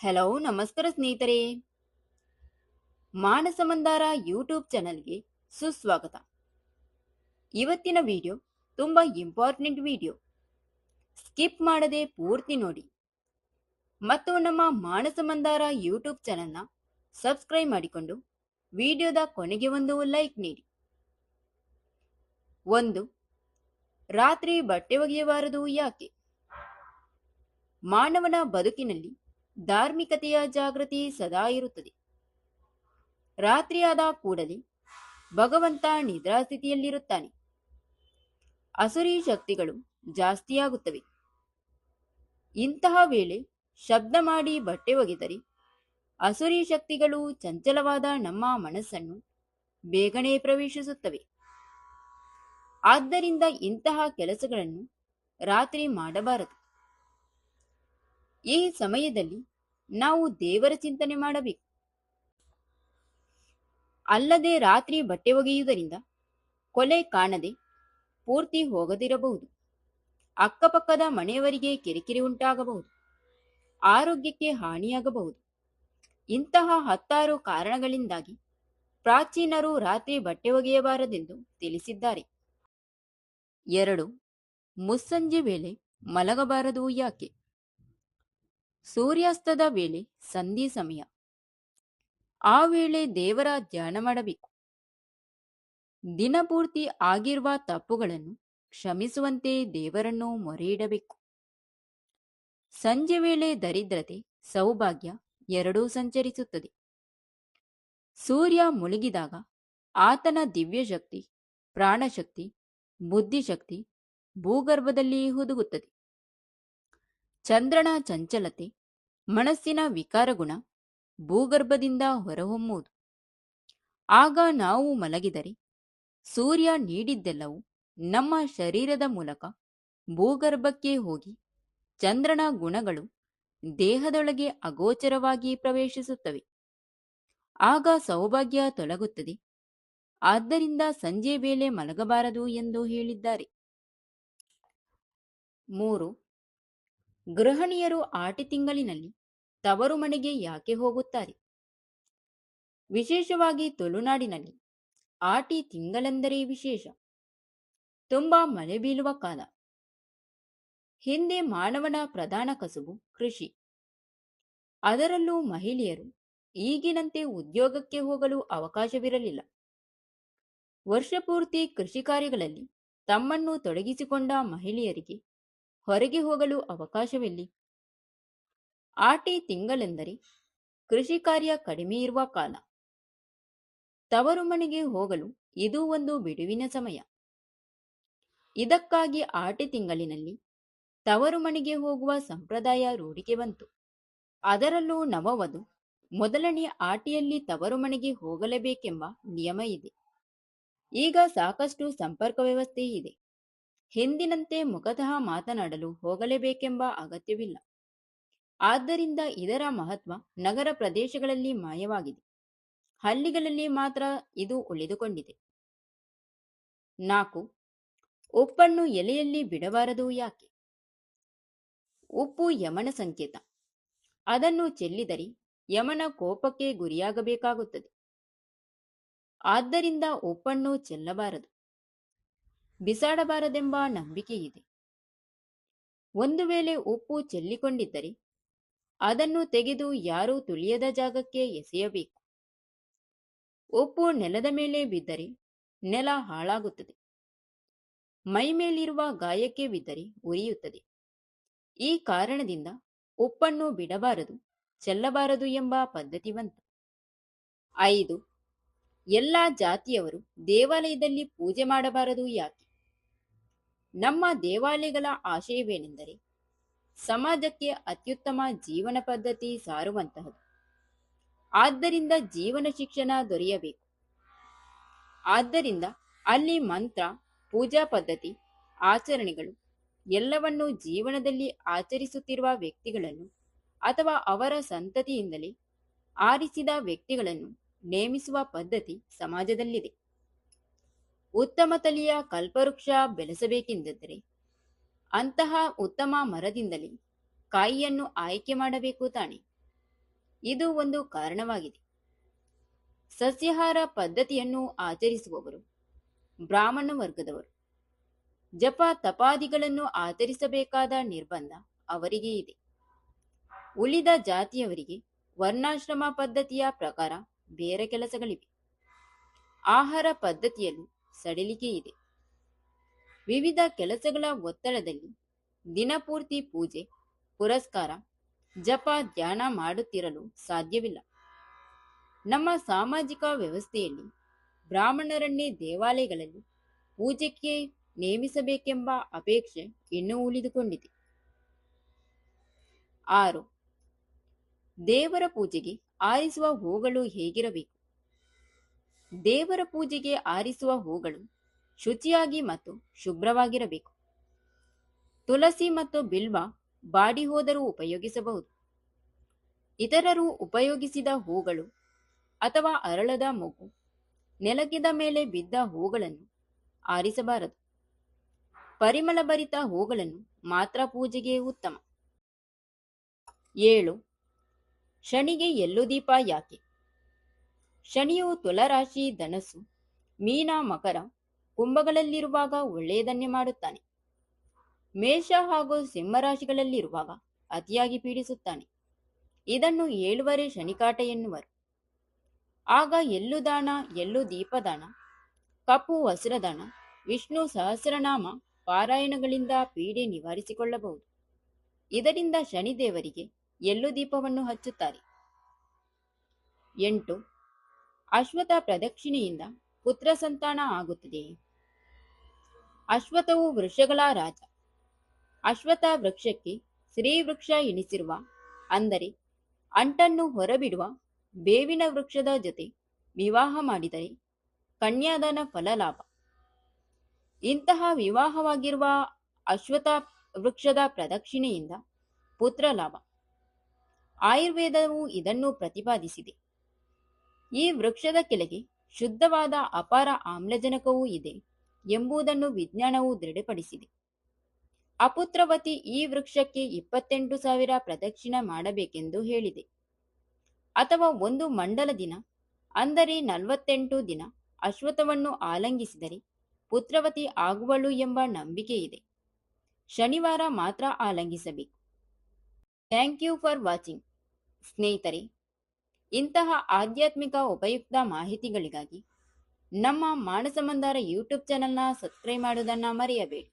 Hello ನಮಸ್ಕಾರ ಸ್ನೇಹಿತರೆ. ಮಾನಸ Mandara YouTube ಚಾನಲ್ಗೆ ಸುಸ್ವಾಗತ. ಇವತ್ತಿನ ವಿಡಿಯೋ ತುಂಬಾ ಇಂಪಾರ್ಟೆಂಟ್ ವಿಡಿಯೋ. ಸ್ಕಿಪ್ ಮಾಡದೆ ಪೂರ್ತಿ ನೋಡಿ ಮತ್ತು ನಮ್ಮ ಮಾನಸ ಮಂದಾರ ಯೂಟ್ಯೂಬ್ ಚಾನಲ್ನ ಸಬ್ಸ್ಕ್ರೈಬ್ ಮಾಡಿಕೊಂಡು ವಿಡಿಯೋದ ಕೊನೆಗೆ ಒಂದು ಲೈಕ್ ನೀಡಿ. 1. ರಾತ್ರಿ ಬಟ್ಟೆ ಒಗೆಯಬಾರದು ಯಾಕೆ? ಮಾನವನ ಬದುಕಿನಲ್ಲಿ ಧಾರ್ಮಿಕತೆಯ ಜಾಗೃತಿ ಸದಾ ಇರುತ್ತದೆ. ರಾತ್ರಿಯಾದ ಕೂಡಲೇ ಭಗವಂತ ನಿದ್ರಾಸ್ಥಿತಿಯಲ್ಲಿರುತ್ತಾನೆ. ಅಸುರಿ ಶಕ್ತಿಗಳು ಜಾಸ್ತಿಯಾಗುತ್ತವೆ. ಇಂತಹ ವೇಳೆ ಶಬ್ದ ಮಾಡಿ ಬಟ್ಟೆ ಒಗೆದರೆ ಅಸುರಿ ಶಕ್ತಿಗಳು ಚಂಚಲವಾದ ನಮ್ಮ ಮನಸ್ಸನ್ನು ಬೇಗನೆ ಪ್ರವೇಶಿಸುತ್ತವೆ. ಆದ್ದರಿಂದ ಇಂತಹ ಕೆಲಸಗಳನ್ನು ರಾತ್ರಿ ಮಾಡಬಾರದು. ಈ ಸಮಯದಲ್ಲಿ ನಾವು ದೇವರ ಚಿಂತನೆ ಮಾಡಬೇಕು. ಅಲ್ಲದೆ ರಾತ್ರಿ ಬಟ್ಟೆ ಒಗೆಯುವುದರಿಂದ ಕೊಲೆ ಕಾಣದೆ ಪೂರ್ತಿ ಹೋಗದಿರಬಹುದು. ಅಕ್ಕಪಕ್ಕದ ಮನೆಯವರಿಗೆ ಕಿರಿಕಿರಿ ಉಂಟಾಗಬಹುದು. ಆರೋಗ್ಯಕ್ಕೆ ಹಾನಿಯಾಗಬಹುದು. ಇಂತಹ 10 ಕಾರಣಗಳಿಂದಾಗಿ ಪ್ರಾಚೀನರು ರಾತ್ರಿ ಬಟ್ಟೆ ಒಗೆಯಬಾರದೆಂದು ತಿಳಿಸಿದ್ದಾರೆ. 2. ಮುಸ್ಸಂಜೆ ವೇಳೆ ಮಲಗಬಾರದು ಯಾಕೆ? ಸೂರ್ಯಾಸ್ತದ ವೇಳೆ ಸಂಧಿ ಸಮಯ. ಆ ವೇಳೆ ದೇವರ ಧ್ಯಾನ ಮಾಡಬೇಕು. ದಿನಪೂರ್ತಿ ಆಗಿರುವ ತಪ್ಪುಗಳನ್ನು ಕ್ಷಮಿಸುವಂತೆ ದೇವರನ್ನು ಮೊರೆಯಿಡಬೇಕು. ಸಂಜೆ ವೇಳೆ ದರಿದ್ರತೆ ಸೌಭಾಗ್ಯ ಎರಡೂ ಸಂಚರಿಸುತ್ತದೆ. ಸೂರ್ಯ ಮುಳುಗಿದಾಗ ಆತನ ದಿವ್ಯಶಕ್ತಿ, ಪ್ರಾಣಶಕ್ತಿ, ಬುದ್ಧಿಶಕ್ತಿ ಭೂಗರ್ಭದಲ್ಲಿ ಹುದುಗುತ್ತದೆ. ಚಂದ್ರನ ಚಂಚಲತೆ, ಮನಸ್ಸಿನ ವಿಕಾರಗುಣ ಭೂಗರ್ಭದಿಂದ ಹೊರಹೊಮ್ಮುವುದು. ಆಗ ನಾವು ಮಲಗಿದರೆ ಸೂರ್ಯ ನೀಡಿದ್ದೆಲ್ಲವೂ ನಮ್ಮ ಶರೀರದ ಮೂಲಕ ಭೂಗರ್ಭಕ್ಕೆ ಹೋಗಿ ಚಂದ್ರನ ಗುಣಗಳು ದೇಹದೊಳಗೆ ಅಗೋಚರವಾಗಿ ಪ್ರವೇಶಿಸುತ್ತವೆ. ಆಗ ಸೌಭಾಗ್ಯ ತೊಲಗುತ್ತದೆ. ಆದ್ದರಿಂದ ಸಂಜೆ ವೇಳೆ ಮಲಗಬಾರದು ಎಂದು ಹೇಳಿದ್ದಾರೆ. 3. ಗೃಹಿಣಿಯರು ಆಟಿ ತಿಂಗಳಿನಲ್ಲಿ ತವರು ಮನೆಗೆ ಯಾಕೆ ಹೋಗುತ್ತಾರೆ? ವಿಶೇಷವಾಗಿ ತುಳುನಾಡಿನಲ್ಲಿ ಆಟಿ ತಿಂಗಳೆಂದರೆ ವಿಶೇಷ. ತುಂಬಾ ಮಳೆ ಬೀಳುವ ಕಾಲ. ಹಿಂದೆ ಮಾನವನ ಪ್ರಧಾನ ಕಸುಬು ಕೃಷಿ. ಅದರಲ್ಲೂ ಮಹಿಳೆಯರು ಈಗಿನಂತೆ ಉದ್ಯೋಗಕ್ಕೆ ಹೋಗಲು ಅವಕಾಶವಿರಲಿಲ್ಲ. ವರ್ಷಪೂರ್ತಿ ಕೃಷಿ ಕಾರ್ಯಗಳಲ್ಲಿ ತಮ್ಮನ್ನು ತೊಡಗಿಸಿಕೊಂಡ ಮಹಿಳೆಯರಿಗೆ ಹೊರಗೆ ಹೋಗಲು ಅವಕಾಶವಿಲ್ಲ. ಆಟಿ ತಿಂಗಳೆಂದರೆ ಕೃಷಿ ಕಾರ್ಯ ಕಡಿಮೆ ಇರುವ ಕಾಲ. ತವರು ಮನೆಗೆ ಹೋಗಲು ಇದು ಒಂದು ಬಿಡುವಿನ ಸಮಯ. ಇದಕ್ಕಾಗಿ ಆಟಿ ತಿಂಗಳಿನಲ್ಲಿ ತವರು ಮನೆಗೆ ಹೋಗುವ ಸಂಪ್ರದಾಯ ರೂಢಿಗೆ ಬಂತು. ಅದರಲ್ಲೂ ನವವಧು ಮೊದಲನೇ ಆಟಿಯಲ್ಲಿ ತವರು ಮನೆಗೆ ಹೋಗಲೇಬೇಕೆಂಬ ನಿಯಮ ಇದೆ. ಈಗ ಸಾಕಷ್ಟು ಸಂಪರ್ಕ ವ್ಯವಸ್ಥೆ ಇದೆ. ಹಿಂದಿನಂತೆ ಮುಖತಃ ಮಾತನಾಡಲು ಹೋಗಲೇಬೇಕೆಂಬ ಅಗತ್ಯವಿಲ್ಲ. ಆದ್ದರಿಂದ ಇದರ ಮಹತ್ವ ನಗರ ಪ್ರದೇಶಗಳಲ್ಲಿ ಮಾಯವಾಗಿದೆ. ಹಳ್ಳಿಗಳಲ್ಲಿ ಮಾತ್ರ ಇದು ಉಳಿದುಕೊಂಡಿದೆ. 4. ಉಪ್ಪನ್ನು ಎಲೆಯಲ್ಲಿ ಬಿಡಬಾರದು ಯಾಕೆ? ಉಪ್ಪು ಯಮನ ಸಂಕೇತ. ಅದನ್ನು ಚೆಲ್ಲಿದರೆ ಯಮನ ಕೋಪಕ್ಕೆ ಗುರಿಯಾಗಬೇಕಾಗುತ್ತದೆ. ಆದ್ದರಿಂದ ಉಪ್ಪನ್ನು ಚೆಲ್ಲಬಾರದು, ಬಿಸಾಡಬಾರದೆಂಬ ನಂಬಿಕೆ ಇದೆ. ಒಂದು ವೇಳೆ ಉಪ್ಪು ಚೆಲ್ಲಿಕೊಂಡಿದ್ದರೆ ಅದನ್ನು ತೆಗೆದು ಯಾರೂ ತುಳಿಯದ ಜಾಗಕ್ಕೆ ಎಸೆಯಬೇಕು. ಉಪ್ಪು ನೆಲದ ಮೇಲೆ ಬಿದ್ದರೆ ನೆಲ ಹಾಳಾಗುತ್ತದೆ. ಮೈಮೇಲಿರುವ ಗಾಯಕ್ಕೆ ಬಿದ್ದರೆ ಉರಿಯುತ್ತದೆ. ಈ ಕಾರಣದಿಂದ ಉಪ್ಪನ್ನು ಬಿಡಬಾರದು, ಚೆಲ್ಲಬಾರದು ಎಂಬ ಪದ್ಧತಿ ಬಂತು. 5. ಎಲ್ಲ ಜಾತಿಯವರು ದೇವಾಲಯದಲ್ಲಿ ಪೂಜೆ ಮಾಡಬಾರದು ಯಾಕೆ? ನಮ್ಮ ದೇವಾಲಯಗಳ ಆಶಯವೇನೆಂದರೆ ಸಮಾಜಕ್ಕೆ ಅತ್ಯುತ್ತಮ ಜೀವನ ಪದ್ಧತಿ ಸಾರುವಂತಹದ್ದು. ಆದ್ದರಿಂದ ಜೀವನ ಶಿಕ್ಷಣ ದೊರೆಯಬೇಕು. ಆದ್ದರಿಂದ ಅಲ್ಲಿ ಮಂತ್ರ, ಪೂಜಾ ಪದ್ಧತಿ, ಆಚರಣೆಗಳು ಎಲ್ಲವನ್ನೂ ಜೀವನದಲ್ಲಿ ಆಚರಿಸುತ್ತಿರುವ ವ್ಯಕ್ತಿಗಳನ್ನು ಅಥವಾ ಅವರ ಸಂತತಿಯಿಂದಲೇ ಆರಿಸಿದ ವ್ಯಕ್ತಿಗಳನ್ನು ನೇಮಿಸುವ ಪದ್ಧತಿ ಸಮಾಜದಲ್ಲಿದೆ. ಉತ್ತಮ ತಳಿಯ ಕಲ್ಪವೃಕ್ಷ ಬೆಳೆಸಬೇಕೆಂದಿದ್ದರೆ ಅಂತಹ ಉತ್ತಮ ಮರದಿಂದಲೇ ಕಾಯಿಯನ್ನು ಆಯ್ಕೆ ಮಾಡಬೇಕು ತಾನೆ. ಇದು ಒಂದು ಕಾರಣವಾಗಿದೆ. ಸಸ್ಯಾಹಾರ ಪದ್ಧತಿಯನ್ನು ಆಚರಿಸುವವರು ಬ್ರಾಹ್ಮಣ ವರ್ಗದವರು. ಜಪ ತಪಾದಿಗಳನ್ನು ಆಚರಿಸಬೇಕಾದ ನಿರ್ಬಂಧ ಅವರಿಗೆ ಇದೆ. ಉಳಿದ ಜಾತಿಯವರಿಗೆ ವರ್ಣಾಶ್ರಮ ಪದ್ಧತಿಯ ಪ್ರಕಾರ ಬೇರೆ ಕೆಲಸಗಳಿವೆ. ಆಹಾರ ಪದ್ಧತಿಯಲ್ಲೂ ಸಡಿಲಿಕೆ ಇದೆ. ವಿವಿಧ ಕೆಲಸಗಳ ಒತ್ತಡದಲ್ಲಿ ದಿನಪೂರ್ತಿ ಪೂಜೆ, ಪುರಸ್ಕಾರ, ಜಪ, ಧ್ಯಾನ ಮಾಡುತ್ತಿರಲು ಸಾಧ್ಯವಿಲ್ಲ. ನಮ್ಮ ಸಾಮಾಜಿಕ ವ್ಯವಸ್ಥೆಯಲ್ಲಿ ಬ್ರಾಹ್ಮಣರನ್ನೇ ದೇವಾಲಯಗಳಲ್ಲಿ ಪೂಜೆಗೆ ನೇಮಿಸಬೇಕೆಂಬ ಅಪೇಕ್ಷೆ ಇನ್ನೂ ಉಳಿದುಕೊಂಡಿದೆ. 6. ದೇವರ ಪೂಜೆಗೆ ಆರಿಸುವ ಹೂಗಳು ಹೇಗಿರಬೇಕು? ದೇವರ ಪೂಜೆಗೆ ಆರಿಸುವ ಹೂಗಳು ಶುಚಿಯಾಗಿ ಮತ್ತು ಶುಭ್ರವಾಗಿರಬೇಕು. ತುಳಸಿ ಮತ್ತು ಬಿಲ್ವ ಬಾಡಿ ಹೋದರೂ ಉಪಯೋಗಿಸಬಹುದು. ಇತರರು ಉಪಯೋಗಿಸಿದ ಹೂಗಳು ಅಥವಾ ಅರಳದ ಮೊಗ್ಗು, ನೆಲಗಿದ ಮೇಲೆ ಬಿದ್ದ ಹೂಗಳನ್ನು ಆರಿಸಬಾರದು. ಪರಿಮಳಭರಿತ ಹೂಗಳನ್ನು ಮಾತ್ರ ಪೂಜೆಗೆ ಉತ್ತಮ. 7. ಶನಿಗೆ ಎಳ್ಳು ದೀಪ ಯಾಕೆ? ಶನಿಯು ತುಲಾರಾಶಿ, ಧನಸ್ಸು, ಮೀನ, ಮಕರ, ಕುಂಭಗಳಲ್ಲಿರುವಾಗ ಒಳ್ಳೆಯದನ್ನೇ ಮಾಡುತ್ತಾನೆ. ಮೇಷ ಹಾಗೂ ಸಿಂಹರಾಶಿಗಳಲ್ಲಿರುವಾಗ ಅತಿಯಾಗಿ ಪೀಡಿಸುತ್ತಾನೆ. ಇದನ್ನು 7 ಶನಿಕಾಟ ಎನ್ನುವರು. ಆಗ ಎಳ್ಳು ದಾನ, ಎಳ್ಳು ದೀಪದಾನ, ಕಪ್ಪು ವಸ್ತ್ರದಾನ, ವಿಷ್ಣು ಸಹಸ್ರನಾಮ ಪಾರಾಯಣಗಳಿಂದ ಪೀಡೆ ನಿವಾರಿಸಿಕೊಳ್ಳಬಹುದು. ಇದರಿಂದ ಶನಿದೇವರಿಗೆ ಎಳ್ಳು ದೀಪವನ್ನು ಹಚ್ಚುತ್ತಾರೆ. 8. ಅಶ್ವತ್ಥ ಪ್ರದಕ್ಷಿಣೆಯಿಂದ ಪುತ್ರ ಸಂತಾನ ಆಗುತ್ತದೆಯೇ? ಅಶ್ವತ್ಥವು ವೃಕ್ಷಗಳ ರಾಜ. ಅಶ್ವತ್ಥ ವೃಕ್ಷಕ್ಕೆ ಶ್ರೀವೃಕ್ಷ ಎನಿಸಿರುವ, ಅಂದರೆ ಅಂಟನ್ನು ಹೊರಬಿಡುವ ಬೇವಿನ ವೃಕ್ಷದ ಜೊತೆ ವಿವಾಹ ಮಾಡಿದರೆ ಕನ್ಯಾದಾನ ಫಲ ಲಾಭ. ಇಂತಹ ವಿವಾಹವಾಗಿರುವ ಅಶ್ವತ್ಥ ವೃಕ್ಷದ ಪ್ರದಕ್ಷಿಣೆಯಿಂದ ಪುತ್ರ ಲಾಭ. ಆಯುರ್ವೇದವು ಇದನ್ನು ಪ್ರತಿಪಾದಿಸಿದೆ. ಈ ವೃಕ್ಷದ ಕೆಳಗೆ ಶುದ್ಧವಾದ ಅಪಾರ ಆಮ್ಲಜನಕವೂ ಇದೆ ಎಂಬುದನ್ನು ವಿಜ್ಞಾನವು ದೃಢಪಡಿಸಿದೆ. ಅಪುತ್ರವತಿ ಈ ವೃಕ್ಷಕ್ಕೆ 28,000 ಪ್ರದಕ್ಷಿಣೆ ಮಾಡಬೇಕೆಂದು ಹೇಳಿದೆ. ಅಥವಾ ಒಂದು ಮಂಡಲ ದಿನ, ಅಂದರೆ 48 ದಿನ ಅಶ್ವತ್ಥವನ್ನು ಆಲಂಗಿಸಿದರೆ ಪುತ್ರವತಿ ಆಗುವಳು ಎಂಬ ನಂಬಿಕೆ ಇದೆ. ಶನಿವಾರ ಮಾತ್ರ ಆಲಂಗಿಸಬೇಕು. Thank you for watching. ಸ್ನೇಹಿತರೆ, ಇಂತಹ ಆಧ್ಯಾತ್ಮಿಕ ಉಪಯುಕ್ತ ಮಾಹಿತಿಗಳಿಗಾಗಿ ನಮ್ಮ ಮಾನಸ ಮಂದಾರ ಯೂಟ್ಯೂಬ್ ಚಾನೆಲ್ನ ಸಬ್ಸ್ಕ್ರೈಬ್ ಮಾಡುವುದನ್ನು ಮರೆಯಬೇಡಿ.